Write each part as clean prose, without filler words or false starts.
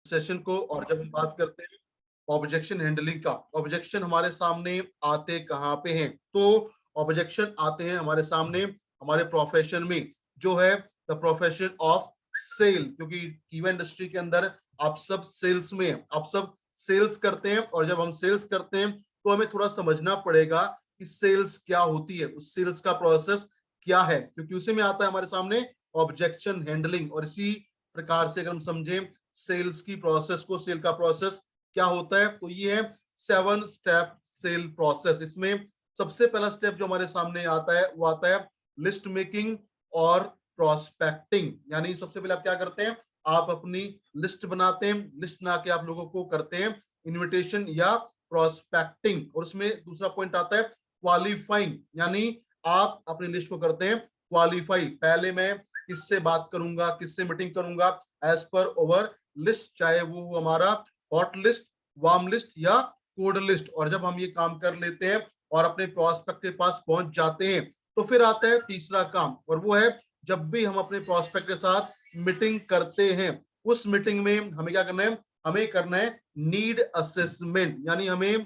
Session को। और जब हम बात करते हैं ऑब्जेक्शन हैंडलिंग का, ऑब्जेक्शन हमारे सामने आते कहाँ पे हैं? तो ऑब्जेक्शन आते हैं हमारे सामने हमारे प्रोफेशन में, जो है द प्रोफेशन ऑफ सेल, क्योंकि कीवा इंडस्ट्री के अंदर आप सब सेल्स में हैं, आप सब सेल्स करते हैं। और जब हम सेल्स करते हैं तो हमें थोड़ा समझना पड़ेगा कि सेल्स क्या होती है, उस सेल्स का प्रोसेस क्या है, क्योंकि उसी में आता है हमारे सामने ऑब्जेक्शन हैंडलिंग। और इसी प्रकार से अगर हम समझें सेल्स की प्रोसेस को, सेल का प्रोसेस क्या होता है, तो ये है 7 स्टेप सेल प्रोसेस। इसमें सबसे पहला स्टेप जो हमारे सामने आता है वो आता है लिस्ट मेकिंग और प्रोस्पेक्टिंग। यानी सबसे पहले आप क्या करते हैं, आप अपनी लिस्ट बनाते हैं, लिस्ट बना के आप लोगों को करते हैं इनविटेशन या प्रोस्पेक्टिंग। और उसमें दूसरा पॉइंट आता है क्वालिफाइंग, यानी आप अपनी लिस्ट को करते हैं क्वालिफाई। पहले मैं किससे बात करूंगा, किससे मीटिंग करूंगा, एज पर ओवर लिस्ट, चाहे वो हमारा हॉट लिस्ट, वार्म लिस्ट या कोड लिस्ट। और जब हम ये काम कर लेते हैं और अपने प्रोस्पेक्ट के पास पहुंच जाते हैं, तो फिर आता है तीसरा काम, और वो है जब भी हम अपने प्रोस्पेक्ट के साथ मीटिंग करते हैं, उस मीटिंग में हमें क्या करना है, हमें करना है नीड असेसमेंट। यानी हमें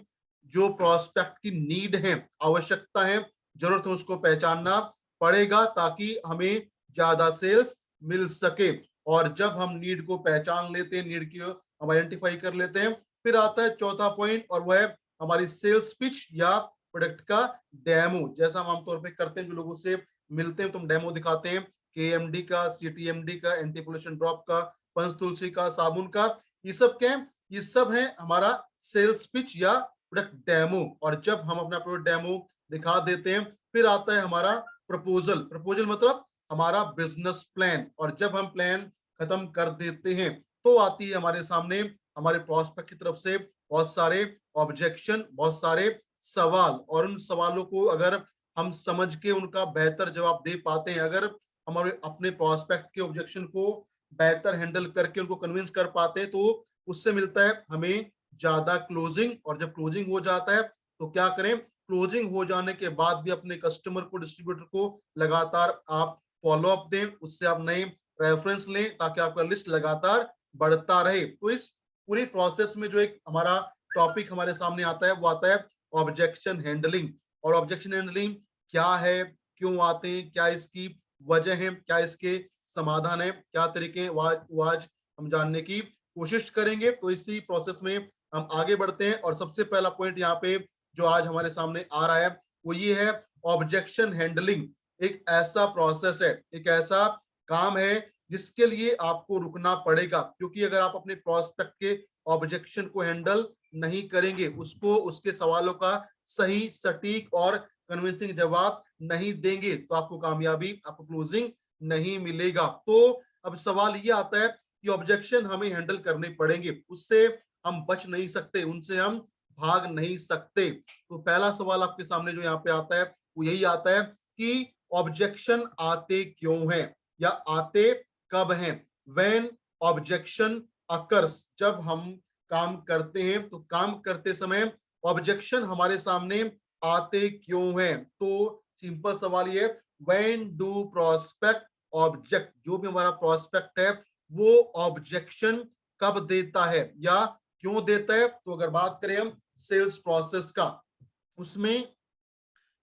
जो प्रोस्पेक्ट की नीड है, आवश्यकता है, जरूरत है, उसको पहचानना पड़ेगा ताकि हमें ज्यादा सेल्स मिल सके। और जब हम नीड को पहचान लेते हैं, नीड को हम आइडेंटिफाई कर लेते हैं, फिर आता है चौथा पॉइंट, और वो है हमारी सेल्स पिच या प्रोडक्ट का डेमो। जैसा हम आमतौर पे करते हैं, जो लोगों से मिलते हैं तो हम डेमो दिखाते हैं, केएमडी का, सीटीएमडी का, एंटी पोल्यूशन ड्रॉप का, पंचतुलसी का, साबुन का, ये सब क्या है, ये सब है हमारा सेल्स पिच या प्रोडक्ट डेमो। और जब हम अपना प्रोडक्ट डेमो दिखा देते हैं, फिर आता है हमारा प्रपोजल। प्रपोजल मतलब हमारा बिजनेस प्लान। और जब हम प्लान खत्म कर देते हैं, तो आती है हमारे सामने हमारे प्रोस्पेक्ट की तरफ से बहुत सारे ऑब्जेक्शन, बहुत सारे सवाल। और उन सवालों को अगर हम समझ के उनका बेहतर जवाब दे पाते हैं, अगर हमारे अपने प्रोस्पेक्ट के ऑब्जेक्शन को बेहतर हैंडल करके उनको कन्विंस कर पाते हैं, तो उससे मिलता है हमें ज्यादा क्लोजिंग। और जब क्लोजिंग हो जाता है तो क्या करें, क्लोजिंग हो जाने के बाद भी अपने कस्टमर को, डिस्ट्रीब्यूटर को लगातार आप फॉलो अप दें, उससे आप नए रेफरेंस लें ताकि आपका लिस्ट लगातार बढ़ता रहे। तो इस पूरी प्रोसेस में जो एक हमारा टॉपिक हमारे सामने आता है वो आता है ऑब्जेक्शन हैंडलिंग। और ऑब्जेक्शन हैंडलिंग क्या है, क्यों आते हैं, क्या इसकी वजह है, क्या इसके समाधान है, क्या तरीके हैं, वो आज हम जानने की कोशिश करेंगे। तो इसी प्रोसेस में हम आगे बढ़ते हैं। और सबसे पहला पॉइंट यहाँ पे जो आज हमारे सामने आ रहा है वो ये है, ऑब्जेक्शन हैंडलिंग एक ऐसा प्रोसेस है, एक ऐसा काम है जिसके लिए आपको रुकना पड़ेगा। क्योंकि अगर आप अपने प्रोस्पेक्ट के ऑब्जेक्शन को हैंडल नहीं करेंगे, उसको, उसके सवालों का सही, सटीक और कन्विंसिंग जवाब नहीं देंगे, तो आपको कामयाबी, आपको क्लोजिंग नहीं मिलेगा। तो अब सवाल ये आता है कि ऑब्जेक्शन हमें हैंडल करने पड़ेंगे, उससे हम बच नहीं सकते, उनसे हम भाग नहीं सकते। तो पहला सवाल आपके सामने जो यहाँ पे आता है वो यही आता है कि ऑब्जेक्शन आते क्यों हैं या आते कब हैं। व्हेन ऑब्जेक्शन अकर्स, जब हम काम करते हैं तो काम करते समय ऑब्जेक्शन हमारे सामने आते क्यों हैं। तो सिंपल सवाल ये, व्हेन डू प्रोस्पेक्ट ऑब्जेक्ट, जो भी हमारा प्रोस्पेक्ट है वो ऑब्जेक्शन कब देता है या क्यों देता है। तो अगर बात करें हम सेल्स प्रोसेस का, उसमें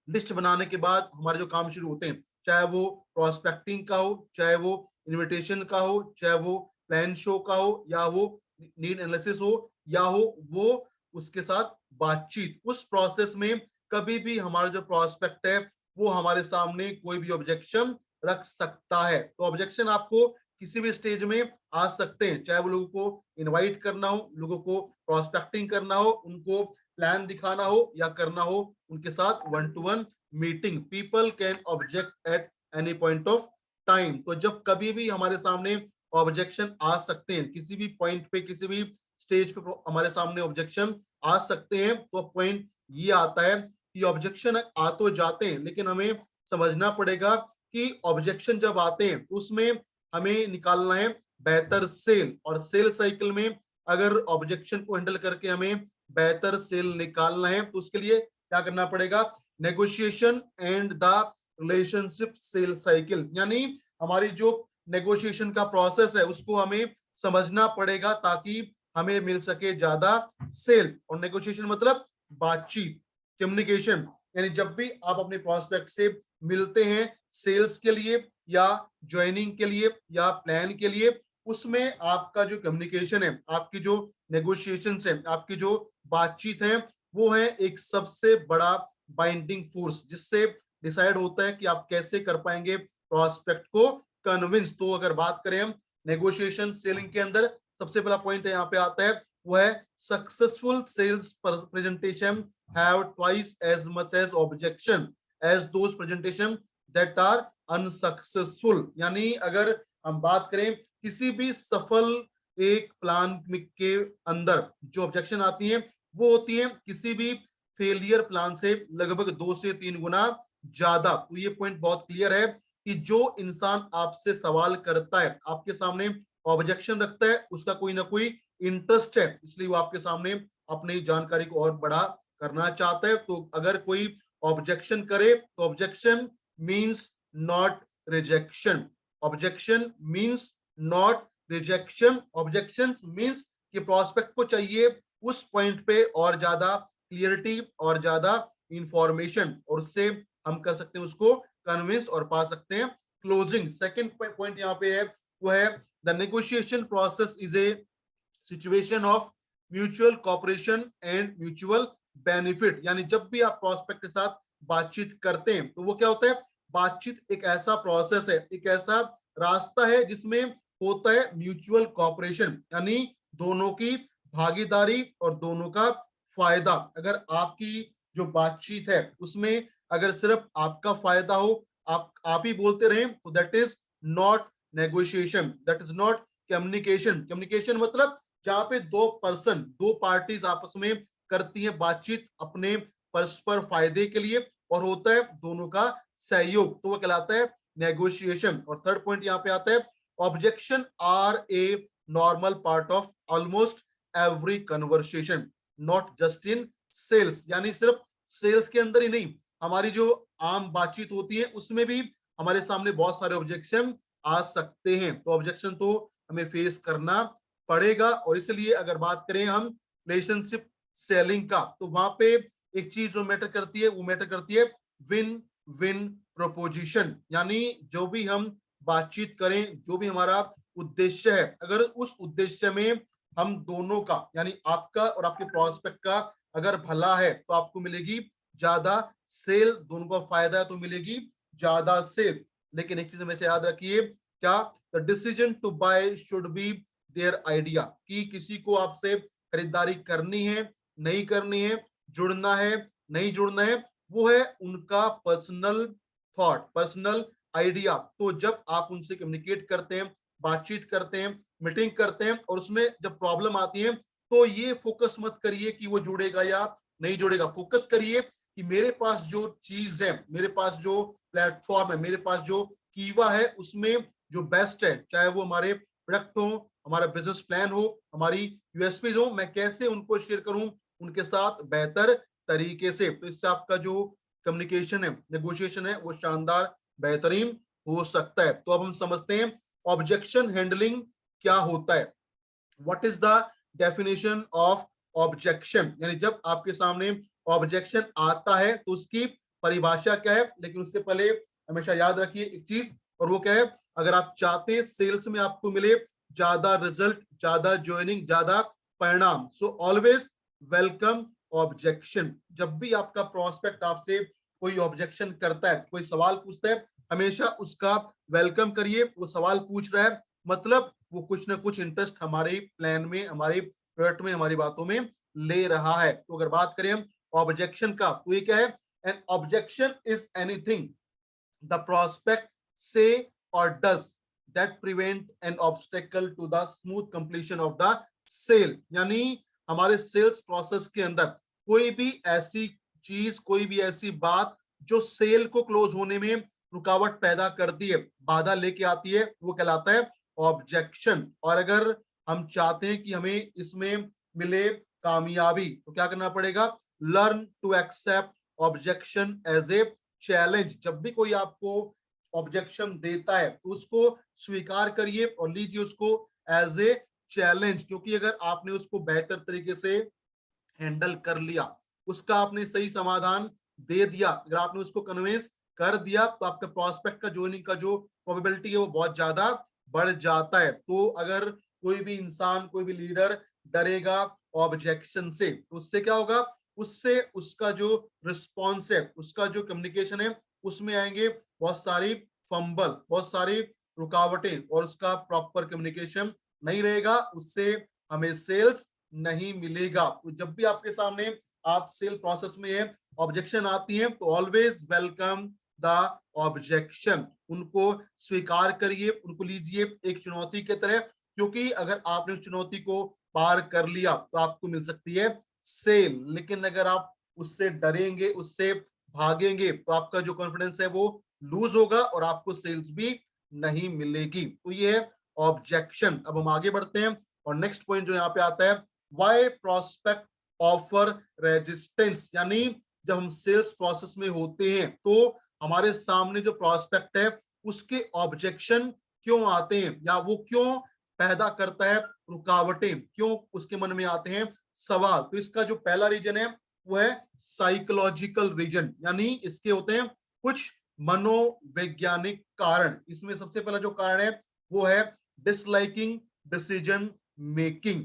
लिस्ट बनाने के बाद हमारे जो काम शुरू होते हैं, चाहे वो प्रोस्पेक्टिंग का हो, चाहे वो इनविटेशन का हो, चाहे वो प्लान शो का हो, या वो नीड एनालिसिस हो, या हो वो उसके साथ बातचीत, उस प्रोसेस में कभी भी हमारा जो प्रोस्पेक्ट है वो हमारे सामने कोई भी ऑब्जेक्शन रख सकता है। तो ऑब्जेक्शन आपको किसी भी स्टेज में आ सकते हैं, चाहे वो लोगों को इनवाइट करना हो, लोगों को प्रोस्पेक्टिंग करना हो, उनको प्लान दिखाना हो, या करना हो उनके साथ one two one meeting. People can object at any point of time. तो जब कभी भी हमारे सामने ऑब्जेक्शन आ सकते हैं, किसी भी पॉइंट पे, किसी भी स्टेज पे हमारे सामने ऑब्जेक्शन आ सकते हैं, तो पॉइंट ये आता है कि ऑब्जेक्शन आ तो जाते हैं, लेकिन हमें समझना पड़ेगा कि ऑब्जेक्शन जब आते हैं तो उसमें हमें निकालना है बेहतर सेल। और सेल साइकिल में अगर ऑब्जेक्शन को हैंडल करके हमें बेहतर सेल निकालना है तो उसके लिए क्या करना पड़ेगा, negotiation and the relationship sell cycle. यानी हमारी जो नेगोशिएशन का प्रोसेस है उसको हमें समझना पड़ेगा ताकि हमें मिल सके ज्यादा सेल। और नेगोशिएशन मतलब बातचीत, कम्युनिकेशन, यानी जब भी आप अपने प्रोस्पेक्ट से मिलते हैं सेल्स के लिए या ज्वाइनिंग के लिए या प्लान के लिए, उसमें आपका जो कम्युनिकेशन है, आपकी जो नेगोशिएशन है, आपकी जो बातचीत है, वो है एक सबसे बड़ा बाइंडिंग फोर्स जिससे डिसाइड होता है कि आप कैसे कर पाएंगे प्रोस्पेक्ट को कन्विंस। तो अगर बात करें हम नेगोशिएशन सेलिंग के अंदर, सबसे पहला पॉइंट यहाँ पे आता है, वो है successful sales presentation have twice as much as objection as those presentation that are unsuccessful. यानी अगर हम बात करें किसी भी सफल एक प्लान के अंदर जो ऑब्जेक्शन आती है वो होती है किसी भी फेलियर प्लान से लगभग 2 से 3 गुना ज्यादा। तो ये पॉइंट बहुत क्लियर है कि जो इंसान आपसे सवाल करता है, आपके सामने ऑब्जेक्शन रखता है, उसका कोई ना कोई इंटरेस्ट है, इसलिए वो आपके सामने अपनी जानकारी को और बड़ा करना चाहता है। तो अगर कोई ऑब्जेक्शन करे तो objection means not rejection, objection means not rejection, objection means कि प्रोस्पेक्ट को चाहिए उस पॉइंट पे और ज्यादा क्लियरिटी और ज्यादा इंफॉर्मेशन, और उससे हम कर सकते हैं उसको कन्विंस और पा सकते हैं क्लोजिंग। सेकंड पॉइंट यहाँ पे है, वो है the negotiation process is a situation of mutual cooperation and mutual benefit. यानी जब भी आप प्रोस्पेक्ट के साथ बातचीत करते हैं तो वो क्या होता है, बातचीत एक ऐसा प्रोसेस है, एक ऐसा रास्ता है जिसमें होता है म्यूचुअल कॉपरेशन, यानी दोनों की भागीदारी और दोनों का फायदा। अगर आपकी जो बातचीत है उसमें अगर सिर्फ आपका फायदा हो, आप ही बोलते रहे, तो that is not negotiation, that is not communication. Communication मतलब जहां पे दो पर्सन, दो पार्टीज आपस में करती हैं बातचीत अपने परस्पर फायदे के लिए और होता है दोनों का सहयोग, तो वो कहलाता है नेगोशिएशन। और थर्ड पॉइंट यहाँ पे आता है, objection are a normal part of almost every conversation not just in sales. यानी सिर्फ सेल्स के अंदर ही नहीं, हमारी जो आम बातचीत होती है उसमें भी हमारे सामने बहुत सारे ऑब्जेक्शन आ सकते हैं। तो ऑब्जेक्शन तो हमें फेस करना पड़ेगा। और इसलिए अगर बात करें हम रिलेशनशिप सेलिंग का, तो वहां पे एक चीज जो मैटर करती है वो मैटर करती है विन विन प्रोपोजिशन। यानी जो भी हम बातचीत करें, जो भी हमारा उद्देश्य है, अगर उस उद्देश्य में हम दोनों का यानी आपका और आपके प्रोस्पेक्ट का अगर भला है तो आपको मिलेगी ज्यादा सेल, दोनों का फायदा है तो मिलेगी ज्यादा सेल। लेकिन एक चीज हमेशा याद रखिए, क्या the decision to buy should be their idea, कि किसी को आपसे खरीदारी करनी है नहीं करनी है, जुड़ना है नहीं जुड़ना है, वो है उनका पर्सनल थॉट, पर्सनल आइडिया। तो जब आप उनसे कम्युनिकेट करते हैं, बातचीत करते हैं, मीटिंग करते हैं और उसमें जब प्रॉब्लम आती है तो ये फोकस मत करिए कि वो जुड़ेगा या नहीं जुड़ेगा, फोकस करिए कि मेरे पास जो चीज है, मेरे पास जो प्लेटफॉर्म है, मेरे पास जो कीवा है, उसमें जो बेस्ट है, चाहे वो हमारे प्रोडक्ट हो, हमारा बिजनेस प्लान हो, हमारी यूएसपी हो, मैं कैसे उनको शेयर करूं उनके साथ बेहतर तरीके से। तो इससे आपका जो कम्युनिकेशन है, नेगोशिएशन है, वो शानदार बेहतरीन हो सकता है। तो अब हम समझते हैं ऑब्जेक्शन हैंडलिंग क्या होता है। What is the definition of objection, यानी जब आपके सामने ऑब्जेक्शन आता है तो उसकी परिभाषा क्या है। लेकिन उससे पहले हमेशा याद रखिए एक चीज, और वो क्या है, अगर आप चाहते हैं सेल्स में आपको मिले ज्यादा रिजल्ट, ज्यादा ज्वाइनिंग, ज्यादा परिणाम, सो ऑलवेज वेलकम ऑब्जेक्शन। जब भी आपका प्रोस्पेक्ट आपसे कोई ऑब्जेक्शन करता है, कोई सवाल पूछता है, हमेशा उसका वेलकम करिए। वो सवाल पूछ रहा है मतलब वो कुछ ना कुछ इंटरेस्ट हमारे प्लान में, हमारे प्रोडक्ट में, हमारी बातों में ले रहा है। तो अगर बात करें हम ऑब्जेक्शन का, तो ये क्या है, N objection is anything the prospect say or does that prevent an obstacle to the smooth completion of the sale। यानी हमारे सेल्स प्रोसेस के अंदर कोई भी ऐसी चीज, कोई भी ऐसी बात जो सेल को क्लोज होने में रुकावट पैदा करती है, बाधा लेके आती है, वो कहलाता है ऑब्जेक्शन। और अगर हम चाहते हैं कि हमें इसमें मिले कामयाबी तो क्या करना पड़ेगा, learn to accept objection as a challenge. जब भी कोई आपको ऑब्जेक्शन देता है तो उसको स्वीकार करिए और लीजिए उसको एज ए चैलेंज, क्योंकि अगर आपने उसको बेहतर तरीके से हैंडल कर लिया, उसका आपने सही समाधान दे दिया, अगर आपने उसको कन्विंस कर दिया, तो आपका प्रोस्पेक्ट का ज्वाइनिंग का जो प्रोबेबिलिटी है वो बहुत ज्यादा बढ़ जाता है। तो अगर कोई भी इंसान, कोई भी लीडर डरेगा ऑब्जेक्शन से, तो उससे क्या होगा, उससे उसका जो रिस्पॉन्स है, उसका जो कम्युनिकेशन है, उसमें आएंगे बहुत सारी फंबल, बहुत सारी रुकावटें, और उसका प्रॉपर कम्युनिकेशन नहीं रहेगा, उससे हमें सेल्स नहीं मिलेगा। तो जब भी आपके सामने आप सेल प्रोसेस में है, ऑब्जेक्शन आती है, तो ऑलवेज वेलकम द ऑब्जेक्शन, उनको स्वीकार करिए, उनको लीजिए एक चुनौती की तरह, क्योंकि अगर आपने उस चुनौती को पार कर लिया तो आपको मिल सकती है सेल। लेकिन अगर आप उससे डरेंगे, उससे भागेंगे, तो आपका जो कॉन्फिडेंस है वो लूज होगा और आपको सेल्स भी नहीं मिलेगी। तो ये है ऑब्जेक्शन। अब हम आगे बढ़ते हैं और नेक्स्ट पॉइंट जो यहाँ पे आता है, वाई प्रोस्पेक्ट ऑफर रेजिस्टेंस, यानी जब हम सेल्स प्रोसेस में होते हैं तो हमारे सामने जो प्रोस्पेक्ट है उसके ऑब्जेक्शन क्यों आते हैं, या वो क्यों पैदा करता है रुकावटें, क्यों उसके मन में आते हैं सवाल। तो इसका जो पहला रीजन है वो है साइकोलॉजिकल रीजन, यानी इसके होते हैं कुछ मनोवैज्ञानिक कारण। इसमें सबसे पहला जो कारण है वो है डिसलाइकिंग डिसीजन मेकिंग,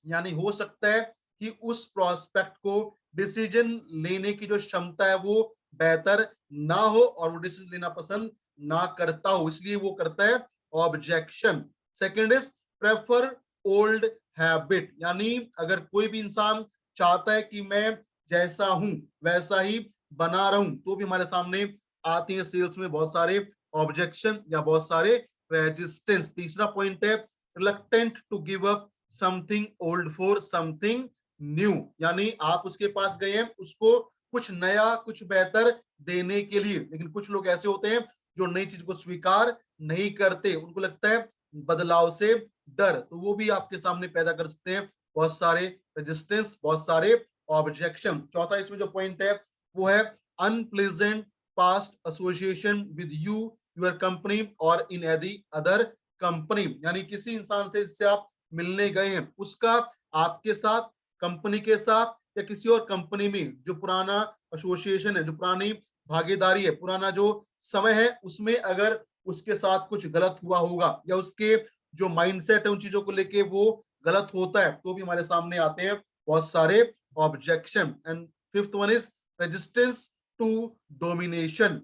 यानी हो सकता है कि उस प्रोस्पेक्ट को डिसीजन लेने की जो क्षमता है वो बेहतर ना हो और वो डिसीजन लेना पसंद ना करता हो, इसलिए वो करता है objection. Second is prefer old habit, यानी अगर कोई भी इंसान चाहता है कि मैं जैसा हूं वैसा ही बना रहूं, तो भी हमारे सामने आती है सेल्स में बहुत सारे ऑब्जेक्शन या बहुत सारे रेजिस्टेंस। तीसरा पॉइंट है reluctant to give up something old for something new, यानी आप उसके पास गए हैं उसको कुछ नया, कुछ बेहतर देने के लिए, लेकिन कुछ लोग ऐसे होते हैं जो नई चीज को स्वीकार नहीं करते, उनको लगता है बदलाव से डर, तो वो भी आपके सामने पैदा कर सकते हैं बहुत सारे रेजिस्टेंस, बहुत सारे ऑब्जेक्शन। चौथा इसमें जो पॉइंट है वो है unpleasant past association with you, your company और इन एनी अदर कंपनी, यानी किसी इंसान से जिससे आप मिलने गए हैं उसका आपके साथ, कंपनी के साथ या किसी और कंपनी में जो पुराना एसोसिएशन है, जो पुरानी भागीदारी है, पुराना जो समय है, उसमें अगर उसके साथ कुछ गलत हुआ होगा या उसके जो माइंडसेट है उन चीजों को लेके वो गलत होता है, तो भी हमारे सामने आते हैं बहुत सारे objection. And fifth one is resistance to domination,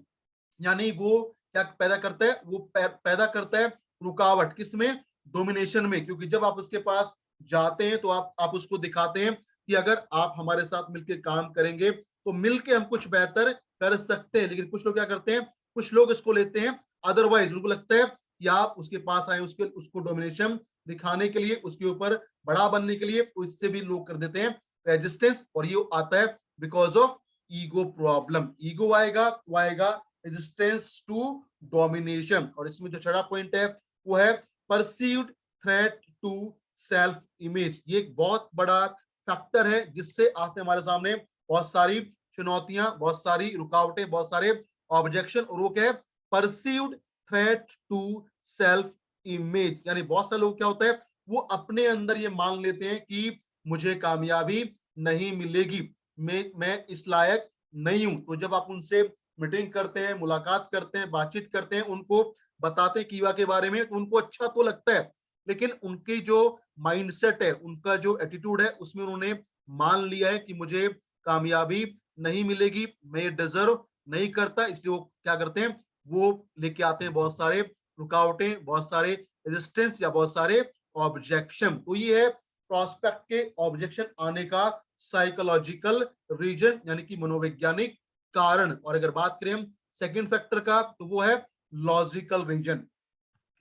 यानी वो क्या पैदा करता है, वो पैदा करता है रुकावट, किसमें, डोमिनेशन में, क्योंकि जब आप उसके पास जाते हैं तो आप उसको दिखाते हैं कि अगर आप हमारे साथ मिलकर काम करेंगे तो मिलके हम कुछ बेहतर कर सकते हैं। लेकिन कुछ लोग क्या करते हैं, कुछ लोग इसको लेते हैं अदरवाइज, उनको लगता है कि आप उसके पास आए उसको डोमिनेशन दिखाने के लिए, उसके ऊपर बड़ा बनने के लिए, तो इससे भी लोग कर देते हैं रेजिस्टेंस, और ये आता है because of ego problem. Ego आएगा तो आएगा रेजिस्टेंस टू डोमिनेशन। और इसमें जो छठा पॉइंट है वो है perceived threat to self image, ये एक बहुत बड़ा फैक्टर है जिससे आपने हमारे सामने बहुत सारी चुनौतियां, बहुत सारी रुकावटें, बहुत सारे ऑब्जेक्शन, और वो क्या है, perceived threat to self image, यानी बहुत सारे लोग क्या होता है वो अपने अंदर ये मान लेते हैं कि मुझे कामयाबी नहीं मिलेगी, मैं इस लायक नहीं हूं। तो जब आप उनसे मीटिंग करते हैं, मुलाकात करते हैं, बातचीत करते हैं, उनको बताते हैं कीवा के बारे में, तो उनको अच्छा तो लगता है, लेकिन उनकी जो माइंडसेट है, उनका जो एटीट्यूड है, उसमें उन्होंने मान लिया है कि मुझे कामयाबी नहीं मिलेगी, मैं ये डिजर्व नहीं करता, इसलिए वो क्या करते हैं, वो लेके आते हैं बहुत सारे रुकावटें, बहुत सारे रेजिस्टेंस या बहुत सारे ऑब्जेक्शन। तो ये है प्रोस्पेक्ट के ऑब्जेक्शन आने का साइकोलॉजिकल रीजन, यानी कि मनोवैज्ञानिक कारण। और अगर बात करें हम सेकंड फैक्टर का, तो वो है लॉजिकल रीजन,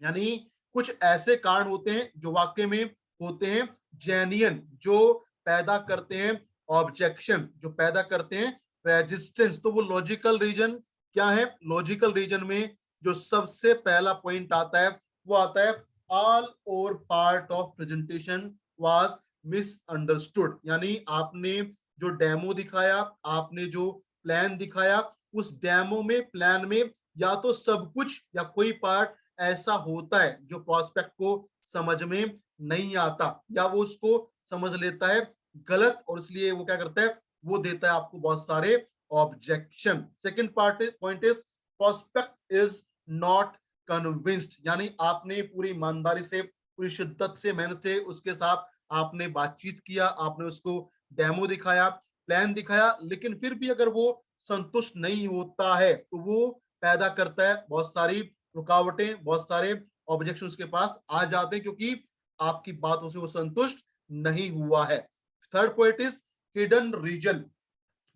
यानी कुछ ऐसे कारण होते हैं जो वाकई में होते हैं जेन्युइन, जो पैदा करते हैं ऑब्जेक्शन, जो पैदा करते हैं रेजिस्टेंस। तो वो लॉजिकल रीजन क्या है, लॉजिकल रीजन में जो सबसे पहला पॉइंट आता है वो आता है ऑल और part of presentation was misunderstood, यानी आपने जो डेमो दिखाया, आपने जो प्लान दिखाया, उस डेमो में, प्लान में या तो सब कुछ या कोई पार्ट ऐसा होता है जो प्रोस्पेक्ट को समझ में नहीं आता या वो उसको समझ लेता है गलत, और इसलिए वो क्या करता है, वो देता है आपको बहुत सारे objection. Second part point is prospect is not convinced, यानी आपने पूरी ईमानदारी से, पूरी शिद्दत से, मेहनत से उसके साथ आपने बातचीत किया, आपने उसको डेमो दिखाया, प्लान दिखाया, लेकिन फिर भी अगर वो संतुष्ट नहीं होता है तो वो पैदा करता है बहुत सारी रुकावटें, बहुत सारे ऑब्जेक्शन उसके पास आ जाते हैं, क्योंकि आपकी बातों से वो संतुष्ट नहीं हुआ है। Third point is hidden reason,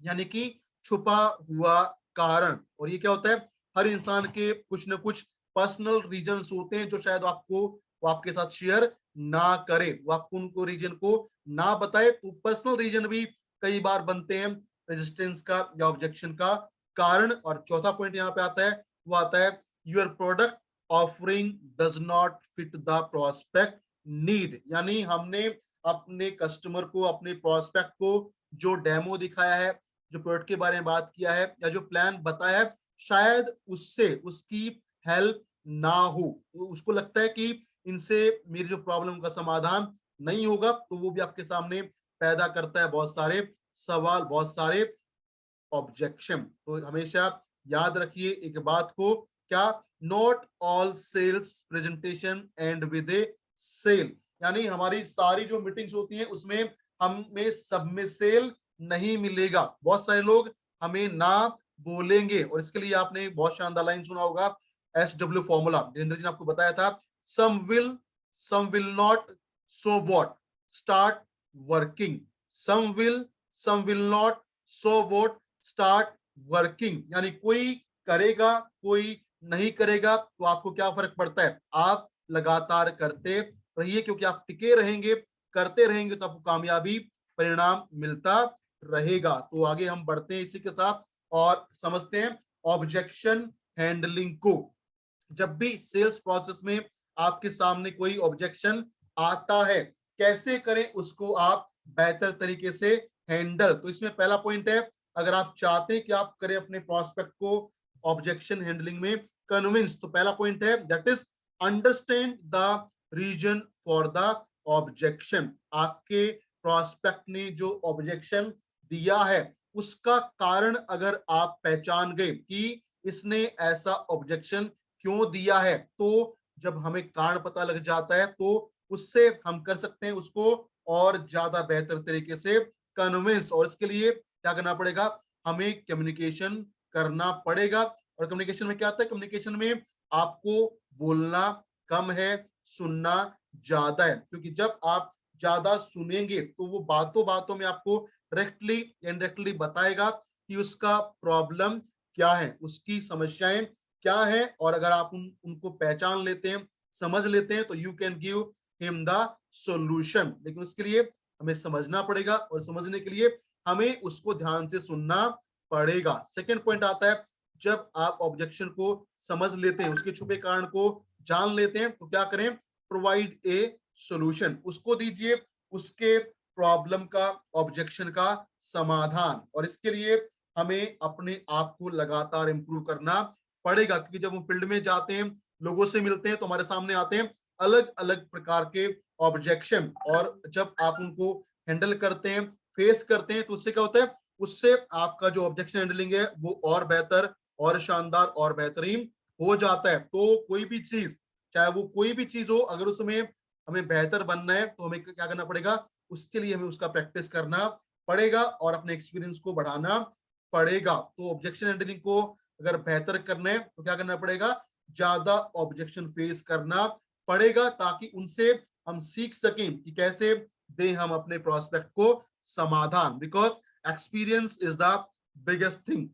यानी कि छुपा हुआ कारण। और ये क्या होता है, हर इंसान के कुछ ना कुछ पर्सनल रीजंस होते हैं जो शायद आपको, वो आपके साथ शेयर ना करे, वो आपको उनको रीजन को ना बताए, तो पर्सनल रीजन भी कई बार बनते हैं रेजिस्टेंस का या ऑब्जेक्शन का कारण। और चौथा पॉइंट यहाँ पे आता है, वो आता है your product offering does not fit the prospect need, यानी हमने अपने कस्टमर को, अपने प्रोस्पेक्ट को जो डेमो दिखाया है, जो प्रोडक्ट के बारे में बात किया है, या जो प्लान बताया है, शायद उससे उसकी हेल्प ना हो, तो उसको लगता है कि इनसे मेरी जो प्रॉब्लम का समाधान नहीं होगा, तो वो भी आपके सामने पैदा करता है बहुत सारे सवाल, बहुत सारे ऑब्जेक्शन। तो हमेशा याद रखिए एक बात को, क्या, not all sales presentation end with a sale, यानी हमारी सारी जो मीटिंग्स होती हैं उसमें हमें सब में सेल नहीं मिलेगा। बहुत सारे लोग हमें ना बोलेंगे, और इसके लिए आपने बहुत शानदार लाइन सुना होगा, SW फॉर्मूला, जितेंद्र जी ने आपको बताया था, some will not, so what, start working, some will, some will not, so what, start working, यानी कोई करेगा, कोई नहीं करेगा, तो आपको क्या फर्क पड़ता है, आप लगातार करते रहिए, क्योंकि आप टिके रहेंगे, करते रहेंगे, तो आपको कामयाबी, परिणाम मिलता रहेगा। तो आगे हम बढ़ते हैं इसी के साथ और समझते हैं ऑब्जेक्शन हैंडलिंग को। जब भी सेल्स प्रोसेस में आपके सामने कोई ऑब्जेक्शन आता है, कैसे करें उसको आप बेहतर तरीके से हैंडल। तो इसमें पहला पॉइंट है, अगर आप चाहते हैं कि आप करें अपने प्रोस्पेक्ट को ऑब्जेक्शन हैंडलिंग में कन्विंस, तो पहला पॉइंट है that is understand the reason for the objection. आपके प्रोस्पेक्ट ने जो ऑब्जेक्शन दिया है उसका कारण अगर आप पहचान गए कि इसने ऐसा ऑब्जेक्शन क्यों दिया है, तो जब हमें कारण पता लग जाता है तो उससे हम कर सकते हैं उसको और ज्यादा बेहतर तरीके से कन्विंस। और इसके लिए क्या करना पड़ेगा, हमें कम्युनिकेशन करना पड़ेगा। और कम्युनिकेशन में क्या आता है, कम्युनिकेशन में आपको बोलना कम है, सुनना ज्यादा है, क्योंकि जब आप ज्यादा सुनेंगे तो वो बातों बातों में आपको डायरेक्टली इनडायरेक्टली बताएगा कि उसका प्रॉब्लम क्या है, उसकी समस्याएं क्या है। और अगर आप उनको पहचान लेते हैं, समझ लेते हैं, तो you can give him the solution. लेकिन उसके लिए हमें समझना पड़ेगा, और समझने के लिए हमें उसको ध्यान से सुनना पड़ेगा। सेकंड पॉइंट आता है, जब आप ऑब्जेक्शन को समझ लेते हैं, उसके छुपे कारण को जान लेते हैं, तो क्या करें, प्रोवाइड ए सॉल्यूशन, उसको दीजिए उसके प्रॉब्लम का, ऑब्जेक्शन का समाधान। और इसके लिए हमें अपने आप को लगातार इंप्रूव करना पड़ेगा, क्योंकि जब हम फील्ड में जाते हैं, लोगों से मिलते हैं, तो हमारे सामने आते हैं अलग अलग प्रकार के ऑब्जेक्शन, और जब आप उनको हैंडल करते हैं, फेस करते हैं, तो उससे क्या होता है, उससे आपका जो ऑब्जेक्शन हैंडलिंग है वो और बेहतर, और शानदार, और बेहतरीन हो जाता है। तो कोई भी चीज, चाहे वो कोई भी चीज हो, अगर उसमें हमें बेहतर बनना है तो हमें क्या करना पड़ेगा, उसके लिए हमें उसका प्रैक्टिस करना पड़ेगा और अपने एक्सपीरियंस को बढ़ाना पड़ेगा। तो ऑब्जेक्शन हैंडलिंग को अगर बेहतर करना है तो क्या करना पड़ेगा, ज्यादा ऑब्जेक्शन फेस करना पड़ेगा, ताकि उनसे हम सीख सकें कि कैसे दें हम अपने प्रोस्पेक्ट को समाधान। Because experience is the biggest thing.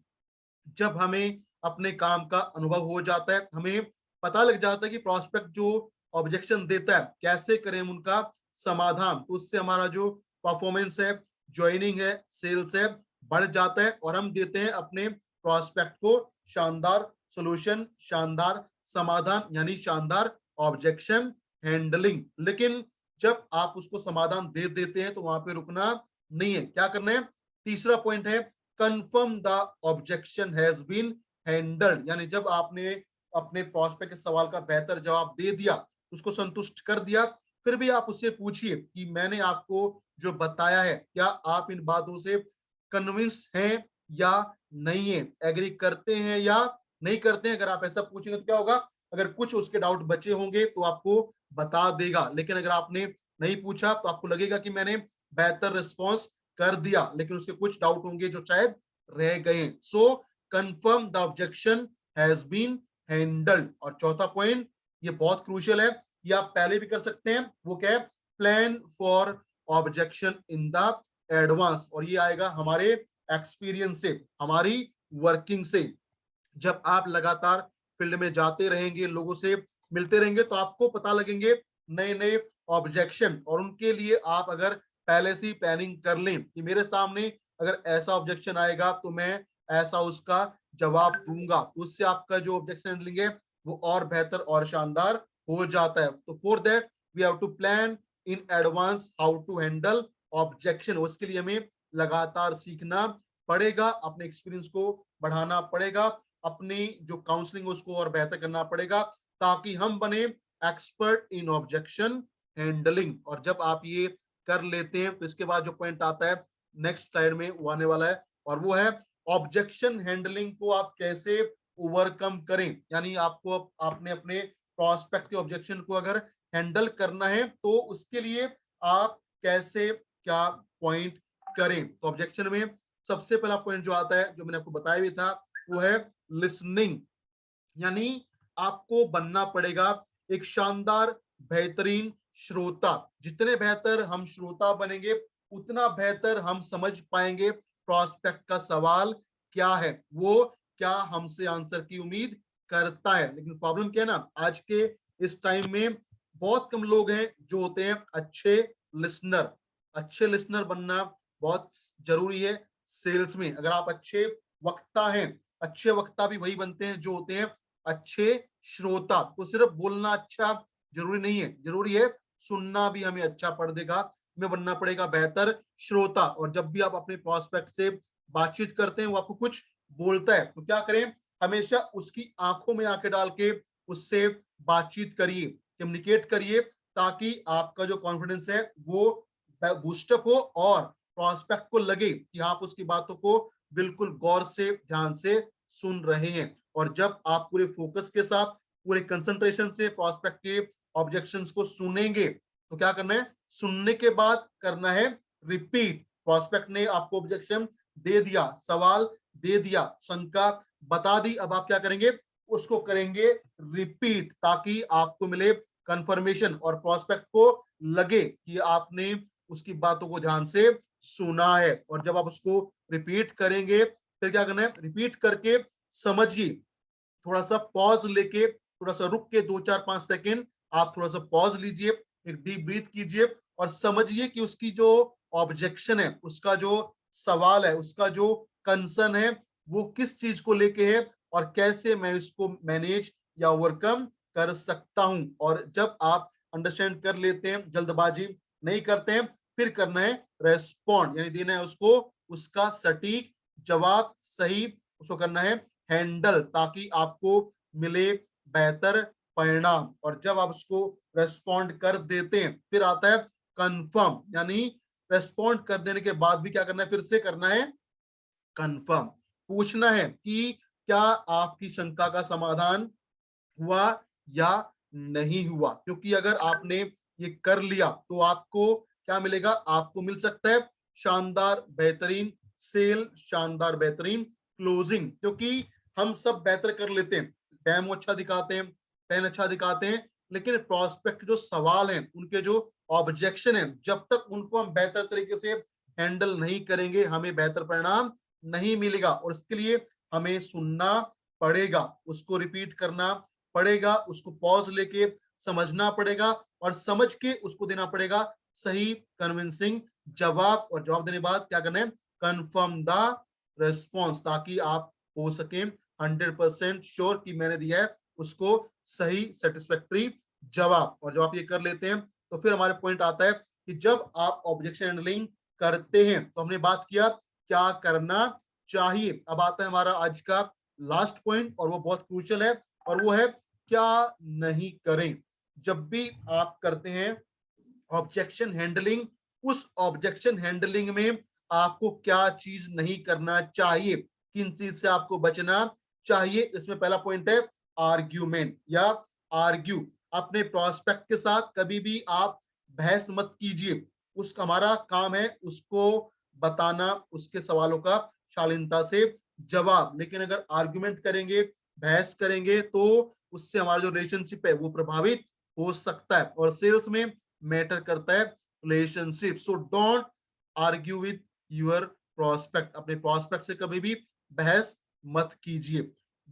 जब हमें अपने काम का अनुभव हो जाता है, हमें पता लग जाता है कि प्रोस्पेक्ट जो ऑब्जेक्शन देता है कैसे करें हम उनका समाधान, तो उससे हमारा जो परफॉर्मेंस है, ज्वाइनिंग है, सेल्स है, बढ़ जाता है, और हम देते हैं अपने प्रोस्पेक्ट को शानदार सॉल्यूशन, शानदार समाधान, यानी शानदार ऑब्जेक्शन हैंडलिंग। लेकिन जब आप उसको समाधान दे देते हैं तो वहां पे रुकना नहीं है, क्या करना है, तीसरा पॉइंट है, confirm the objection has been handled, यानी जब आपने अपने प्रोस्पेक्ट के सवाल का बेहतर जवाब दे दिया, उसको संतुष्ट कर दिया, फिर भी आप उससे पूछिए कि मैंने आपको जो बताया है क्या आप इन बातों से कन्विंस हैं या नहीं है, एग्री करते हैं या नहीं करते हैं। अगर आप ऐसा पूछेंगे तो क्या होगा, अगर कुछ उसके डाउट बचे होंगे तो आपको बता देगा, लेकिन अगर आपने नहीं पूछा तो आपको लगेगा कि मैंने बेहतर रिस्पॉन्स कर दिया, लेकिन उसके कुछ डाउट होंगे जो शायद रह गए। So confirm the objection has been handled. और चौथा पॉइंट, ये बहुत क्रूशियल है, ये आप पहले भी कर सकते हैं, वो क्या है, plan for objection in the advance. और ये आएगा हमारे एक्सपीरियंस से, हमारी वर्किंग से। जब आप लगातार फील्ड में जाते रहेंगे, लोगों से मिलते रहेंगे, तो आपको पता लगेंगे नए नए ऑब्जेक्शन, और उनके लिए आप अगर पहले से ही प्लानिंग कर लें कि मेरे सामने अगर ऐसा ऑब्जेक्शन आएगा तो मैं ऐसा उसका जवाब दूंगा, तो उससे आपका जो ऑब्जेक्शन हैंडलिंग है वो और बेहतर और शानदार हो जाता है। तो for that we have to plan in advance how to handle objection. उसके लिए हमें लगातार सीखना पड़ेगा, अपने एक्सपीरियंस को बढ़ाना पड़ेगा, अपनी जो काउंसलिंग उसको और बेहतर करना पड़ेगा, ताकि हम बने एक्सपर्ट इन ऑब्जेक्शन हैंडलिंग। और जब आप ये कर लेते हैं तो इसके बाद जो पॉइंट आता है नेक्स्ट स्लाइड में वो आने वाला है, और वो है ऑब्जेक्शन हैंडलिंग को आप कैसे ओवरकम करें। यानी आपको आपने अपने प्रोस्पेक्ट के ऑब्जेक्शन को अगर हैंडल करना है तो उसके लिए आप कैसे क्या पॉइंट करें। तो ऑब्जेक्शन में सबसे पहला पॉइंट जो आता है, जो मैंने आपको बताया भी था, वो है लिसनिंग। यानी आपको बनना पड़ेगा एक शानदार बेहतरीन श्रोता। जितने बेहतर हम श्रोता बनेंगे उतना बेहतर हम समझ पाएंगे प्रोस्पेक्ट का सवाल क्या है, वो क्या हमसे आंसर की उम्मीद करता है। लेकिन प्रॉब्लम क्या है ना, आज के इस टाइम में बहुत कम लोग हैं जो होते हैं अच्छे लिसनर। अच्छे लिसनर बनना बहुत जरूरी है सेल्स में। अगर आप अच्छे वक्ता हैं, अच्छे वक्ता भी वही बनते हैं जो होते हैं अच्छे श्रोता। तो सिर्फ बोलना अच्छा जरूरी नहीं है, जरूरी है सुनना भी हमें अच्छा पड़ देगा। हमें बनना पड़ेगा बेहतर श्रोता। और जब भी आप अपने प्रोस्पेक्ट से बातचीत करते हैं, वो आपको कुछ बोलता है, तो क्या करें, हमेशा उसकी आंखों में आंखें डाल के उससे बातचीत करिए, कम्युनिकेट करिए, ताकि आपका जो कॉन्फिडेंस है वो बूस्टअप हो और प्रोस्पेक्ट को लगे कि आप उसकी बातों को बिल्कुल गौर से ध्यान से सुन रहे हैं। और जब आप पूरे फोकस के साथ, पूरे कंसंट्रेशन से प्रोस्पेक्ट के ऑब्जेक्शंस को सुनेंगे, तो क्या करना है, सुनने के बाद करना है रिपीट। प्रोस्पेक्ट ने आपको ऑब्जेक्शन दे दिया, सवाल दे दिया, शंका बता दी, अब आप क्या करेंगे, उसको करेंगे रिपीट, ताकि आपको मिले कंफर्मेशन और प्रोस्पेक्ट को लगे कि आपने उसकी बातों को ध्यान से सुना है। और जब आप उसको रिपीट करेंगे, फिर क्या करना है, रिपीट करके समझिए, थोड़ा सा पॉज लेके, थोड़ा सा रुक के 2 4 5 सेकेंड आप थोड़ा सा पॉज लीजिए, एक डीप ब्रीथ कीजिए और समझिए कि उसकी जो ऑब्जेक्शन है, उसका जो सवाल है, उसका जो कंसर्न है, वो किस चीज को लेके है और कैसे मैं इसको मैनेज या ओवरकम कर सकता हूं। और जब आप अंडरस्टैंड कर लेते हैं, जल्दबाजी नहीं करते हैं, फिर करना है रेस्पॉन्ड, यानी देना है उसको उसका सटीक जवाब, सही उसको करना है हैंडल, ताकि आपको मिले बेहतर परिणाम। और जब आप उसको रेस्पॉन्ड कर देते हैं, फिर आता है कंफर्म, यानी रेस्पॉन्ड कर देने के बाद भी क्या करना है, फिर से करना है कंफर्म। पूछना है कि क्या आपकी शंका का समाधान हुआ या नहीं हुआ, क्योंकि अगर आपने ये कर लिया तो आपको क्या मिलेगा, आपको मिल सकता है शानदार बेहतरीन सेल, शानदार बेहतरीन क्लोजिंग। क्योंकि हम सब बेहतर कर लेते हैं, डेमो अच्छा दिखाते हैं, पेन अच्छा दिखाते हैं, लेकिन प्रोस्पेक्ट जो सवाल हैं, उनके जो ऑब्जेक्शन है, जब तक उनको हम बेहतर तरीके से हैंडल नहीं करेंगे, हमें बेहतर परिणाम नहीं मिलेगा। और इसके लिए हमें सुनना पड़ेगा, उसको रिपीट करना पड़ेगा, उसको पॉज लेके समझना पड़ेगा और समझ के उसको देना पड़ेगा सही कन्विंसिंग जवाब। और जवाब देने बाद क्या करना है, कंफर्म द रेस्पॉन्स, ताकि आप हो सके 100% श्योर कि मैंने दिया है उसको सही सेटिस्फैक्टरी जवाब। और जब आप ये कर लेते हैं तो फिर हमारे पॉइंट आता है कि जब आप ऑब्जेक्शन हैंडलिंग करते हैं, तो हमने बात किया क्या करना चाहिए। अब आता है हमारा आज का लास्ट पॉइंट, और वो बहुत क्रूशियल है, और वो है क्या नहीं करें। जब भी आप करते हैं ऑब्जेक्शन हैंडलिंग, उस ऑब्जेक्शन हैंडलिंग में आपको क्या चीज नहीं करना चाहिए, किन चीज से आपको बचना चाहिए। इसमें पहला पॉइंट है आर्ग्यूमेंट या आर्ग्यू। अपने प्रोस्पेक्ट के साथ कभी भी आप बहस मत कीजिए। उसका हमारा काम है उसको बताना, उसके सवालों का शालीनता से जवाब। लेकिन अगर आर्ग्यूमेंट करेंगे, बहस करेंगे, तो उससे हमारा जो रिलेशनशिप है वो प्रभावित हो सकता है। और सेल्स में मैटर करता है relationship. So don't argue with your prospect. अपने प्रोस्पेक्ट से कभी भी बहस मत कीजिए।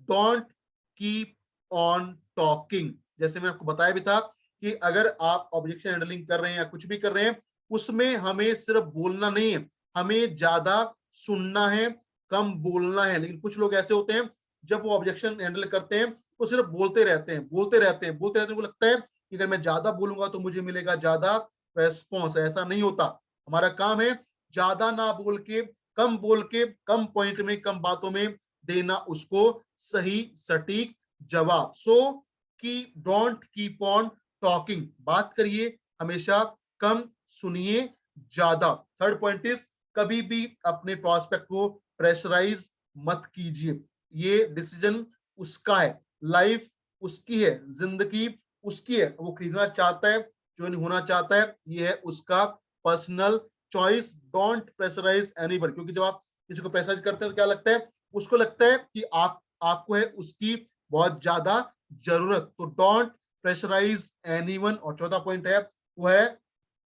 Don't keep on talking. जैसे मैंने आपको बताया भी था कि अगर आप ऑब्जेक्शन हैंडलिंग कर रहे हैं या कुछ भी कर रहे हैं, उसमें हमें सिर्फ बोलना नहीं है, हमें ज्यादा सुनना है, कम बोलना है। लेकिन कुछ लोग ऐसे होते हैं, जब वो ऑब्जेक्शन हैंडल करते हैं वो सिर्फ बोलते रहते हैं, बोलते रहते हैं, बोलते रहते हैं। उनको लगता है कि अगर मैं ज्यादा बोलूंगा तो मुझे मिलेगा ज्यादा रेस्पॉन्स। ऐसा नहीं होता। हमारा काम है ज्यादा ना बोल के कम पॉइंट में, कम बातों में देना उसको सही सटीक जवाब। सो कि डोंट कीप ऑन टॉकिंग। बात करिए हमेशा, कम सुनिए ज्यादा। थर्ड पॉइंट इज कभी भी अपने प्रोस्पेक्ट को प्रेशराइज मत कीजिए। ये डिसीजन उसका है, लाइफ उसकी है, जिंदगी उसकी है। वो खरीदना चाहता है, जो नहीं होना चाहता है, ये है उसका personal choice. Don't pressurise anybody. क्योंकि जब आप किसी को प्रेशराइज करते हैं तो क्या लगता है, उसको लगता है कि आपको है उसकी बहुत ज्यादा जरूरत। तो डोंट प्रेशराइज एनीवन। और चौथा पॉइंट है वो है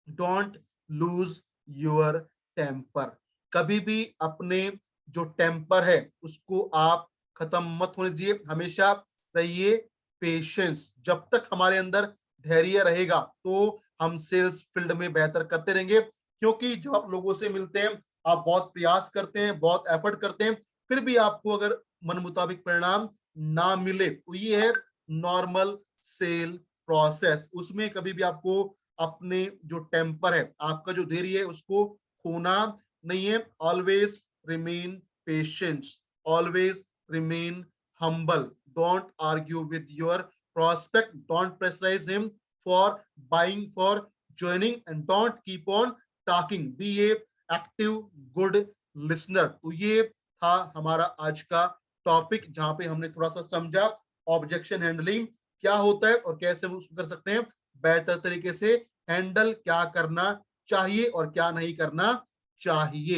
डोंट लूज योर टेम्पर। कभी भी अपने जो टेम्पर है उसको आप खत्म मत होने दीजिए। हमेशा रहिए पेशेंस। जब तक हमारे अंदर धैर्य रहेगा तो हम सेल्स फील्ड में बेहतर करते रहेंगे। क्योंकि जब आप लोगों से मिलते हैं, आप बहुत प्रयास करते हैं, बहुत एफर्ट करते हैं, फिर भी आपको अगर मन मुताबिक परिणाम ना मिले तो ये है नॉर्मल सेल प्रोसेस। उसमें कभी भी आपको अपने जो टेम्पर है, आपका जो धैर्य है, उसको खोना नहीं है। Always remain patient, always remain humble. Don't argue with your prospect. Don't pressurize him for buying, for joining, and don't keep on talking. Be a active, good listener. तो ये था हमारा आज का टॉपिक, जहां पे हमने थोड़ा सा समझा ऑब्जेक्शन हैंडलिंग क्या होता है और कैसे हम उसको कर सकते हैं बेहतर तरीके से हैंडल, क्या करना चाहिए और क्या नहीं करना चाहिए।